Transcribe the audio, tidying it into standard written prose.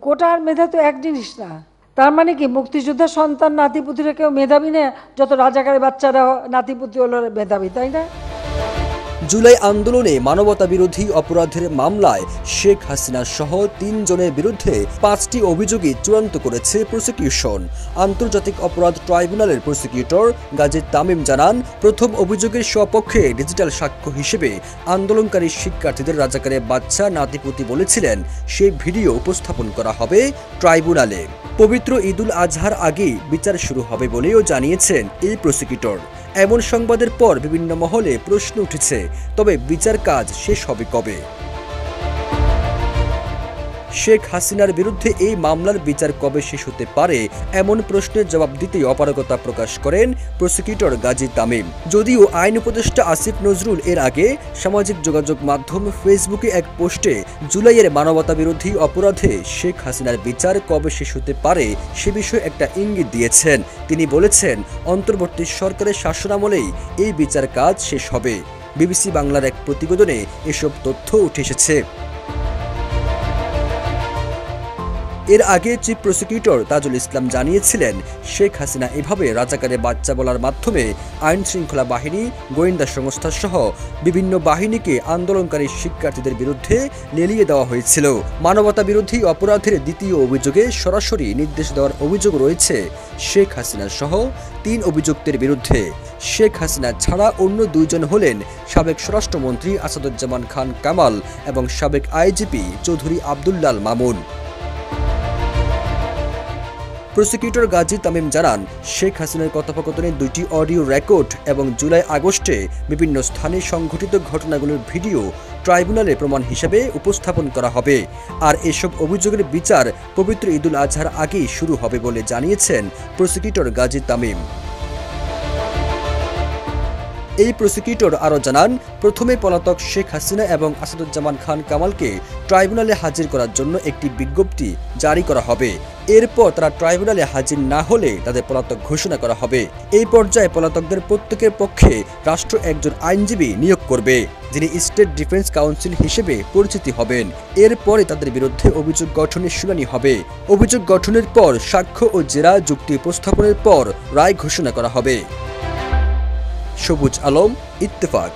কোটা আর মেধা তো এক জিনিস না। তার মানে কি মুক্তিযোদ্ধার সন্তান নাতিপুতিরা কেউ মেধাবী না, যত রাজাকারের বাচ্চারা নাতিপুতি হলো মেধাবী, তাই না? জুলাই আন্দোলনে মানবতা বিরোধী অপরাধের মামলায় শেখ হাসিনা সহ ৩ জনের বিরুদ্ধে ৫টি অভিযোগই চূড়ান্ত করেছে প্রসিকিউশন। আন্তর্জাতিক অপরাধ ট্রাইব্যুনালের প্রসিকিউটর গাজী তামিম জানান, প্রথম অভিযোগের সপক্ষে ডিজিটাল সাক্ষ্য হিসেবে আন্দোলনকারী শিক্ষার্থীদের রাজাকারের বাচ্চা নাতিপুতি বলেছিলেন সেই ভিডিও উপস্থাপন করা হবে ট্রাইব্যুনালে। পবিত্র ঈদুল আজহার আগেই বিচার শুরু হবে বলেও জানিয়েছেন এই প্রসিকিউটর। এমন সংবাদের পর বিভিন্ন মহলে প্রশ্ন উঠেছে, তবে বিচার কাজ শেষ হবে কবে? শেখ হাসিনার বিরুদ্ধে এই মামলার বিচার কবে শেষ হতে পারে এমন প্রশ্নের জবাব দিতেই অপারগতা প্রকাশ করেন প্রসিকিউটর গাজী তামিম। যদিও আইন উপদেষ্টা আসিফ নজরুল এর আগে সামাজিক যোগাযোগ মাধ্যম ফেসবুকে এক পোস্টে জুলাইয়ের মানবতা বিরোধী অপরাধে শেখ হাসিনার বিচার কবে শেষ হতে পারে সে বিষয়ে একটা ইঙ্গিত দিয়েছেন। তিনি বলেছেন, অন্তর্বর্তী সরকারের শাসনামলেই এই বিচার কাজ শেষ হবে। বিবিসি বাংলার এক প্রতিবেদনে এসব তথ্য উঠে এসেছে। এর আগে চিফ প্রসিকিউটর তাজুল ইসলাম জানিয়েছিলেন, শেখ হাসিনা এভাবে রাজাকারে বাচ্চা বলার মাধ্যমে আইন শৃঙ্খলা বাহিনী, গোয়েন্দা সংস্থা সহ বিভিন্ন বাহিনীকে আন্দোলনকারী শিক্ষার্থীদের বিরুদ্ধে লেলিয়ে দেওয়া হয়েছিল। মানবতা বিরোধী অপরাধের দ্বিতীয় অভিযোগে সরাসরি নির্দেশ দেওয়ার অভিযোগ রয়েছে শেখ হাসিনা সহ ৩ অভিযুক্তের বিরুদ্ধে। শেখ হাসিনা ছাড়া অন্য ২ জন হলেন সাবেক স্বরাষ্ট্রমন্ত্রী আসাদুজ্জামান খান কামাল এবং সাবেক আইজিপি চৌধুরী আব্দুল্লাল মামুন। প্রসিকিউটর গাজী তামিম জানান, শেখ হাসিনার কথোপকথনের 2টি অডিও রেকর্ড এবং জুলাই-আগস্টে বিভিন্ন স্থানে সংঘটিত ঘটনাগুলোর ভিডিও ট্রাইব্যুনালে প্রমাণ হিসেবে উপস্থাপন করা হবে। আর এসব অভিযোগের বিচার পবিত্র ঈদুল আজহার আগেই শুরু হবে বলে জানিয়েছেন প্রসিকিউটর গাজী তামিম। এই প্রসিকিউটর আরও জানান, প্রথমে পলাতক শেখ হাসিনা এবং আসাদুজ্জামান খান কামালকে ট্রাইব্যুনালে হাজির করার জন্য একটি বিজ্ঞপ্তি জারি করা হবে। এরপর তারা ট্রাইব্যুনালে হাজির না হলে তাদের পলাতক ঘোষণা করা হবে। এই পর্যায়ে পলাতকদের প্রত্যেকের পক্ষে রাষ্ট্র একজন আইনজীবী নিয়োগ করবে, যিনি স্টেট ডিফেন্স কাউন্সিল হিসেবে পরিচিতি হবেন। এরপরে তাদের বিরুদ্ধে অভিযোগ গঠনের শুনানি হবে। অভিযোগ গঠনের পর সাক্ষ্য ও জেরা যুক্তি উপস্থাপনের পর রায় ঘোষণা করা হবে। সবুজ আলম, ইত্তেফাক।